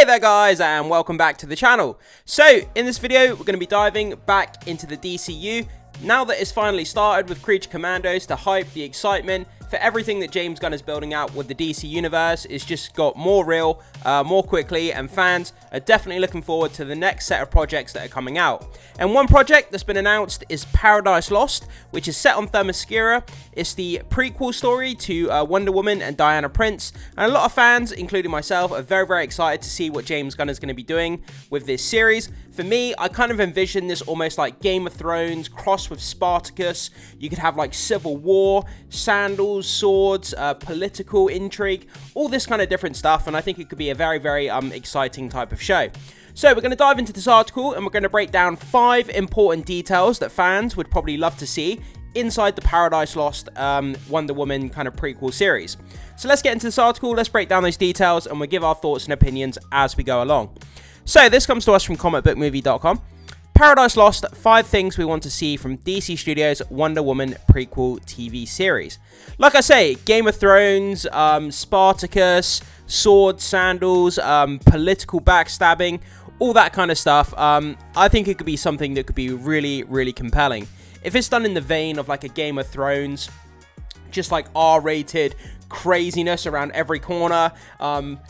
Hey there guys, and welcome back to the channel. So in this video we're going to be diving back into the DCU now that it's finally started with Creature Commandos. The hype, the excitement for everything that James Gunn is building out with the DC universe is just got more real, more quickly, and fans are definitely looking forward to the next set of projects that are coming out. And one project that's been announced is Paradise Lost, which is set on Themyscira. It's the prequel story to Wonder Woman and Diana Prince, and a lot of fans, including myself, are very excited to see what James Gunn is going to be doing with this series. For me, I kind of envision this almost like Game of Thrones crossed with Spartacus. You could have like civil war, sandals, swords, political intrigue, all this kind of different stuff, and I think it could be a very exciting type of show. So we're going to dive into this article and we're going to break down 5 important details that fans would probably love to see inside the Paradise Lost Wonder Woman kind of prequel series. So let's get into this article, let's break down those details, and we'll give our thoughts and opinions as we go along. So this comes to us from comicbookmovie.com. Paradise Lost, 5 things we want to see from DC Studios' Wonder Woman prequel TV series. Like I say, Game of Thrones, Spartacus, swords, sandals, political backstabbing, all that kind of stuff. I think it could be something that could be really compelling. If it's done in the vein of like a Game of Thrones, just like R-rated craziness around every corner,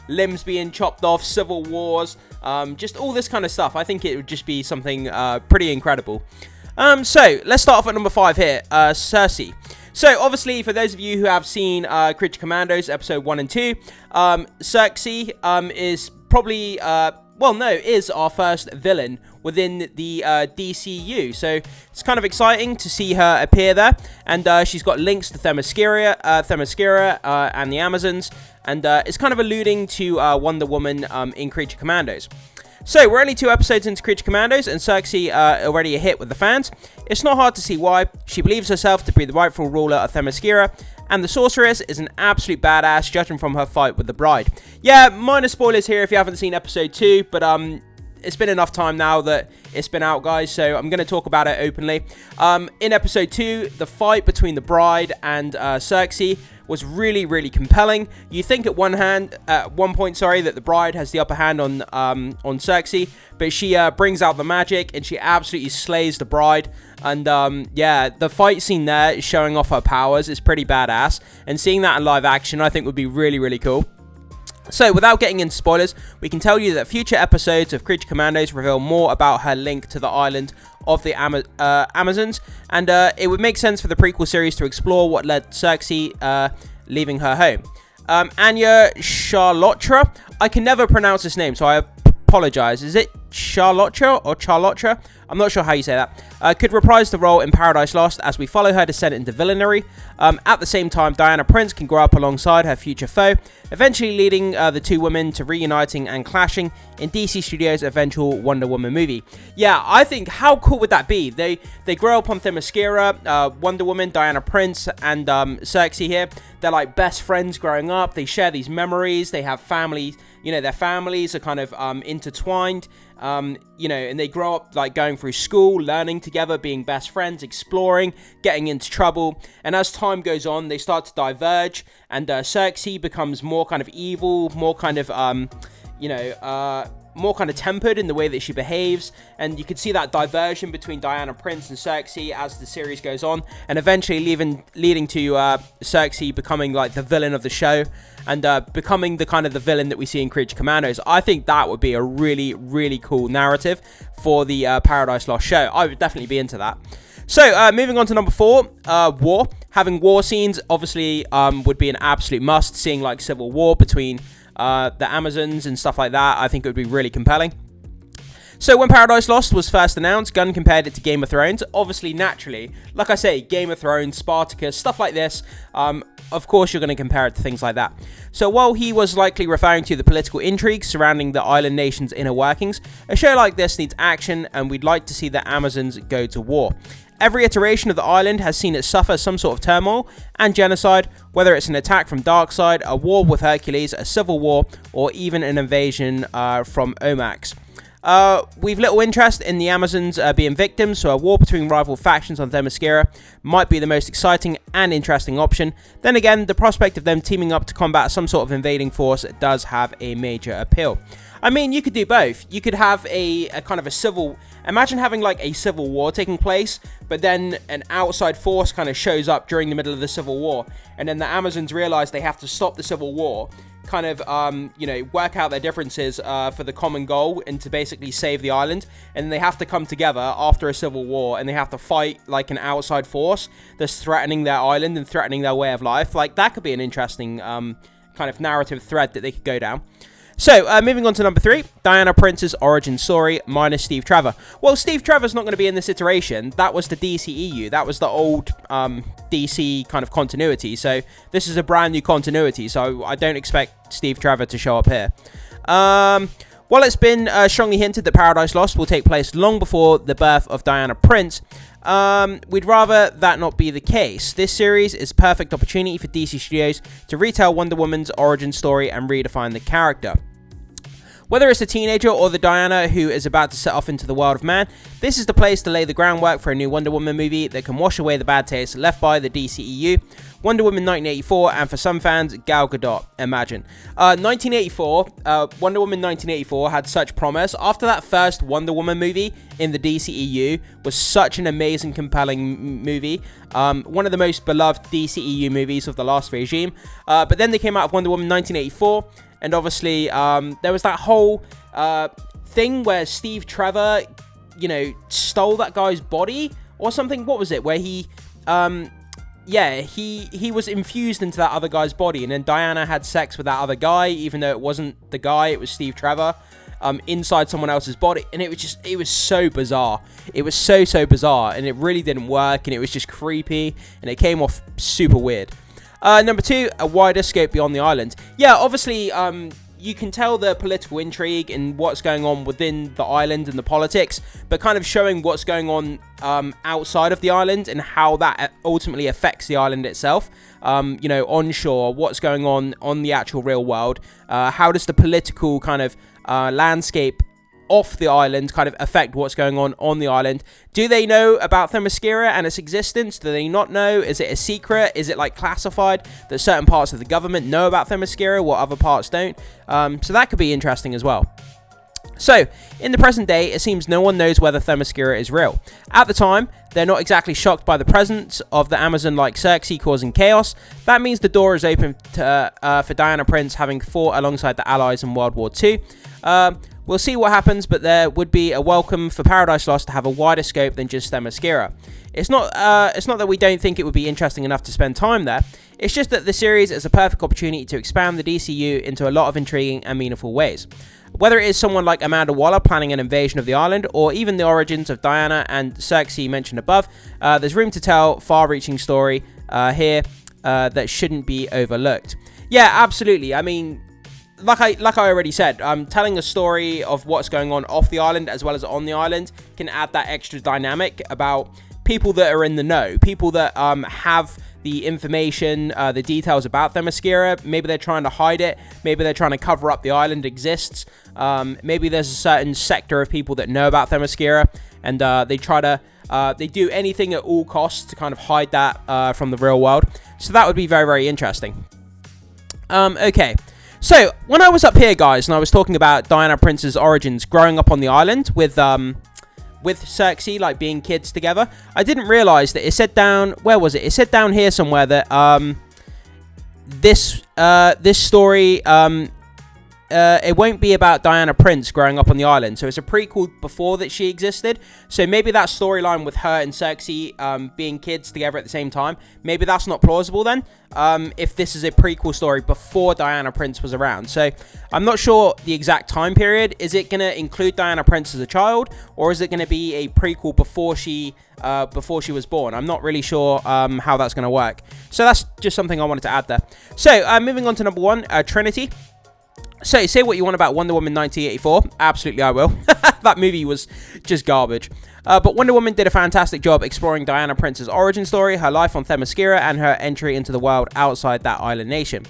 limbs being chopped off, civil wars, just all this kind of stuff, I think it would just be something pretty incredible. So let's start off at number 5 here, Cersei. So obviously, for those of you who have seen Creature Commandos episode 1 and 2, Cersei is probably is our first villain within the DCU, so it's kind of exciting to see her appear there, and she's got links to Themyscira and the Amazons, and it's kind of alluding to Wonder Woman in Creature Commandos. So we're only 2 episodes into Creature Commandos, and Cersei already a hit with the fans. It's not hard to see why. She believes herself to be the rightful ruler of Themyscira, and the sorceress is an absolute badass, judging from her fight with the bride. Yeah, minor spoilers here if you haven't seen episode 2, but it's been enough time now that it's been out, guys, so I'm going to talk about it openly. In episode 2, the fight between the bride and Cersei was really compelling. You think at one point, that the bride has the upper hand on Cersei, but she brings out the magic and she absolutely slays the bride. And yeah, the fight scene there is showing off her powers. It's pretty badass, and seeing that in live action, I think would be really cool. So, without getting into spoilers, we can tell you that future episodes of Creature Commandos reveal more about her link to the island of the Amazons, and it would make sense for the prequel series to explore what led Cersei leaving her home. Anya Charlotra, I can never pronounce this name, so I apologize. Is it Charlotra or Charlotra? I'm not sure how you say that. Could reprise the role in Paradise Lost as we follow her descent into villainy. At the same time, Diana Prince can grow up alongside her future foe, eventually leading the 2 women to reuniting and clashing in DC Studios' eventual Wonder Woman movie. Yeah, I think, how cool would that be? They grow up on Themyscira, Wonder Woman, Diana Prince, and Cersei here. They're like best friends growing up. They share these memories. They have family. You know, their families are kind of intertwined. You know, and they grow up like going through school, learning together, being best friends, exploring, getting into trouble. And as time goes on, they start to diverge, and Cersei becomes more kind of evil, more kind of more kind of tempered in the way that she behaves, and you can see that diversion between Diana Prince and Cersei as the series goes on, and eventually leading to Cersei becoming like the villain of the show, and becoming the kind of the villain that we see in Creature Commandos. I think that would be a really cool narrative for the Paradise Lost show. I would definitely be into that. So, moving on to number 4, war. Having war scenes obviously would be an absolute must. Seeing like civil war between the Amazons and stuff like that, I think it would be really compelling. So when Paradise Lost was first announced, Gunn compared it to Game of Thrones. Obviously, naturally, like I say, Game of Thrones, Spartacus, stuff like this, of course you're going to compare it to things like that. So while he was likely referring to the political intrigue surrounding the island nation's inner workings, a show like this needs action, and we'd like to see the Amazons go to war. Every iteration of the island has seen it suffer some sort of turmoil and genocide, whether it's an attack from Darkseid, a war with Hercules, a civil war, or even an invasion from Omax. We've little interest in the Amazons being victims, so a war between rival factions on Themyscira might be the most exciting and interesting option. Then again, the prospect of them teaming up to combat some sort of invading force does have a major appeal. I mean, you could do both. You could have a kind of a civil... Imagine having like a civil war taking place, but then an outside force kind of shows up during the middle of the civil war, and then the Amazons realize they have to stop the civil war, kind of, you know, work out their differences for the common goal and to basically save the island. And they have to come together after a civil war, and they have to fight like an outside force that's threatening their island and threatening their way of life. Like, that could be an interesting kind of narrative thread that they could go down. So, moving on to number 3, Diana Prince's origin story minus Steve Trevor. Well, Steve Trevor's not going to be in this iteration. That was the DCEU. That was the old DC kind of continuity. So, this is a brand new continuity. So, I don't expect Steve Trevor to show up here. While it's been strongly hinted that Paradise Lost will take place long before the birth of Diana Prince, we'd rather that not be the case. This series is a perfect opportunity for DC Studios to retell Wonder Woman's origin story and redefine the character. Whether it's a teenager or the Diana who is about to set off into the world of man, this is the place to lay the groundwork for a new Wonder Woman movie that can wash away the bad taste left by the DCEU. Wonder Woman 1984, and for some fans, Gal Gadot, imagine. 1984, Wonder Woman 1984 had such promise. After that first Wonder Woman movie in the DCEU was such an amazing, compelling movie. One of the most beloved DCEU movies of the last regime. But then they came out of Wonder Woman 1984, and obviously there was that whole thing where Steve Trevor, you know, stole that guy's body or something. What was it? Where he... yeah, he was infused into that other guy's body, and then Diana had sex with that other guy, even though it wasn't the guy, it was Steve Trevor, inside someone else's body, and it was so bizarre. It was so bizarre, and it really didn't work, and it was just creepy, and it came off super weird. Number 2, a wider scope beyond the island. Yeah, obviously, you can tell the political intrigue and what's going on within the island and the politics, but kind of showing what's going on outside of the island and how that ultimately affects the island itself. You know, onshore, what's going on the actual real world. How does the political kind of landscape off the island kind of affect what's going on the island? Do they know about Themyscira and its existence? Do they not know? Is it a secret? Is it like classified that certain parts of the government know about Themyscira while other parts don't? So that could be interesting as well. So, in the present day, it seems no one knows whether Themyscira is real. At the time, they're not exactly shocked by the presence of the Amazon like Cersei causing chaos. That means the door is open to, for Diana Prince having fought alongside the Allies in World War II. We'll see what happens, but there would be a welcome for Paradise Lost to have a wider scope than just Themyscira. It's not that we don't think it would be interesting enough to spend time there. It's just that the series is a perfect opportunity to expand the DCU into a lot of intriguing and meaningful ways. Whether it is someone like Amanda Waller planning an invasion of the island, or even the origins of Diana and Cersei mentioned above, there's room to tell far-reaching story here that shouldn't be overlooked. Yeah, absolutely. I mean, like I already said, telling a story of what's going on off the island as well as on the island can add that extra dynamic about people that are in the know, people that have the information, the details about Themyscira. Maybe they're trying to hide it. Maybe they're trying to cover up the island exists. Maybe there's a certain sector of people that know about Themyscira, and they do anything at all costs to kind of hide that from the real world. So that would be very, very interesting. Okay. So, when I was up here, guys, and I was talking about Diana Prince's origins growing up on the island with Cersei, like being kids together, I didn't realize that it said down... Where was it? It said down here somewhere that this story... it won't be about Diana Prince growing up on the island. So it's a prequel before that she existed. So maybe that storyline with her and Cersei being kids together at the same time, maybe that's not plausible then. If this is a prequel story before Diana Prince was around. So I'm not sure the exact time period. Is it going to include Diana Prince as a child, or is it going to be a prequel before she was born? I'm not really sure how that's going to work. So that's just something I wanted to add there. So moving on to number 1, Trinity. So, say what you want about Wonder Woman 1984. Absolutely, I will. That movie was just garbage. But Wonder Woman did a fantastic job exploring Diana Prince's origin story, her life on Themyscira, and her entry into the world outside that island nation.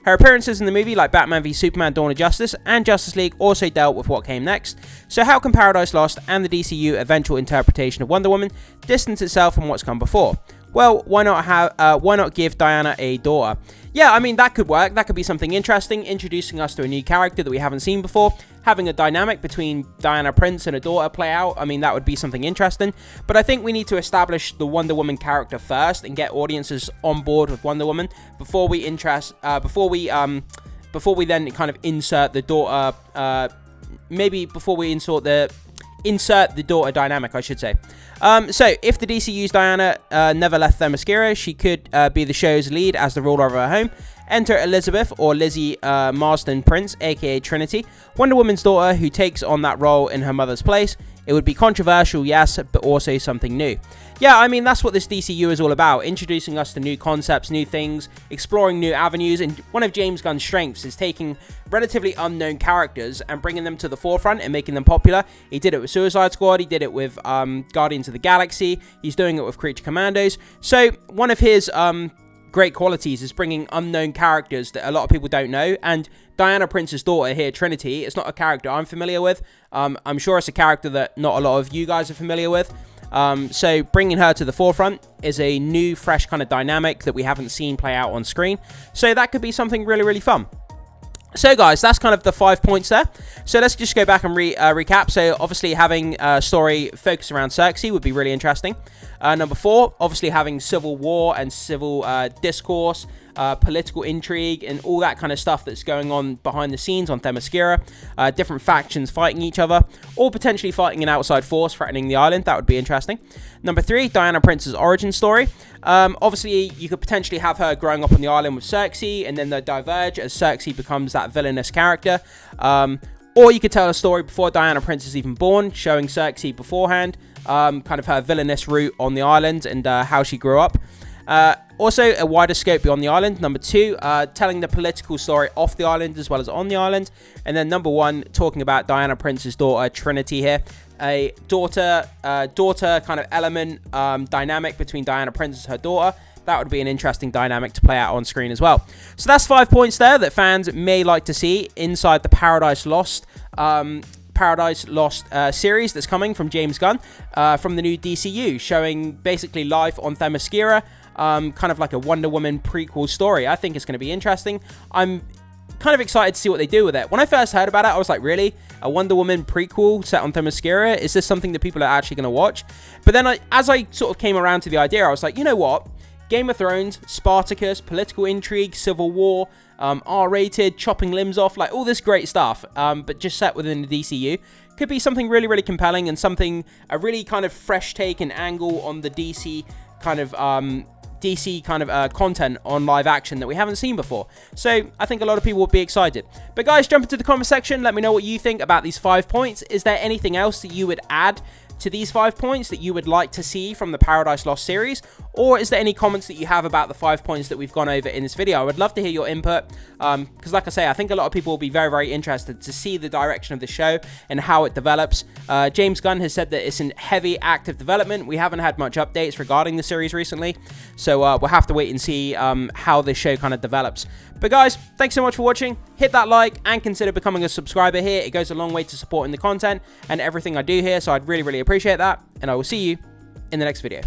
Her appearances in the movie like Batman v Superman Dawn of Justice and Justice League also dealt with what came next. So how can Paradise Lost and the DCU eventual interpretation of Wonder Woman distance itself from what's come before? Well, why not give Diana a daughter? Yeah, I mean, that could work. That could be something interesting, introducing us to a new character that we haven't seen before, having a dynamic between Diana Prince and a daughter play out. I mean, that would be something interesting. But I think we need to establish the Wonder Woman character first and get audiences on board with Wonder Woman before we then kind of insert the daughter, maybe before we insert the daughter dynamic, I should say. So, if the DCU's Diana never left Themyscira, she could be the show's lead as the ruler of her home. Enter Elizabeth, or Lizzie Marston Prince, aka Trinity, Wonder Woman's daughter, who takes on that role in her mother's place. It would be controversial, yes, but also something new. Yeah, I mean, that's what this DCU is all about, introducing us to new concepts, new things, exploring new avenues, and one of James Gunn's strengths is taking relatively unknown characters and bringing them to the forefront and making them popular. He did it with Suicide Squad, he did it with Guardians of the Galaxy, he's doing it with Creature Commandos. So, one of his great qualities is bringing unknown characters that a lot of people don't know, and Diana Prince's daughter here, Trinity, it's not a character I'm familiar with. I'm sure it's a character that not a lot of you guys are familiar with. So bringing her to the forefront is a new, fresh kind of dynamic that we haven't seen play out on screen. So that could be something really, really fun. So guys, that's kind of the 5 points there. So let's just go back and recap. So obviously having a story focused around Cersei would be really interesting. Number 4, obviously having civil war and civil discourse, political intrigue, and all that kind of stuff that's going on behind the scenes on Themyscira. Different factions fighting each other, or potentially fighting an outside force threatening the island. That would be interesting. Number 3, Diana Prince's origin story. Obviously, you could potentially have her growing up on the island with Cersei, and then they diverge as Cersei becomes that villainous character. Or you could tell a story before Diana Prince is even born, showing Cersei beforehand, kind of her villainous route on the island and how she grew up. Also, a wider scope beyond the island. Number 2, telling the political story off the island as well as on the island. And then number 1, talking about Diana Prince's daughter, Trinity here. A daughter kind of element, dynamic between Diana Prince and her daughter. That would be an interesting dynamic to play out on screen as well. So that's 5 points there that fans may like to see inside the Paradise Lost series that's coming from James Gunn, from the new DCU, showing basically life on Themyscira, kind of like a Wonder Woman prequel story. I think it's going to be interesting. I'm kind of excited to see what they do with it. When I first heard about it, I was like, really? A Wonder Woman prequel set on Themyscira? Is this something that people are actually going to watch? But then as I sort of came around to the idea, I was like, you know what? Game of Thrones, Spartacus, political intrigue, civil war, R-rated, chopping limbs off, like all this great stuff, but just set within the DCU. Could be something really, really compelling and something, a really kind of fresh take and angle on the DC kind of content on live action that we haven't seen before. So I think a lot of people will be excited. But guys, jump into the comment section. Let me know what you think about these 5 points. Is there anything else that you would add to these 5 points that you would like to see from the Paradise Lost series? Or is there any comments that you have about the 5 points that we've gone over in this video? I would love to hear your input, because like I say, I think a lot of people will be very, very interested to see the direction of the show and how it develops. James Gunn has said that it's in heavy active development. We haven't had much updates regarding the series recently, so we'll have to wait and see how this show kind of develops. But guys, thanks so much for watching. Hit that like and consider becoming a subscriber here. It goes a long way to supporting the content and everything I do here, so I'd really, really appreciate that. And I will see you in the next video.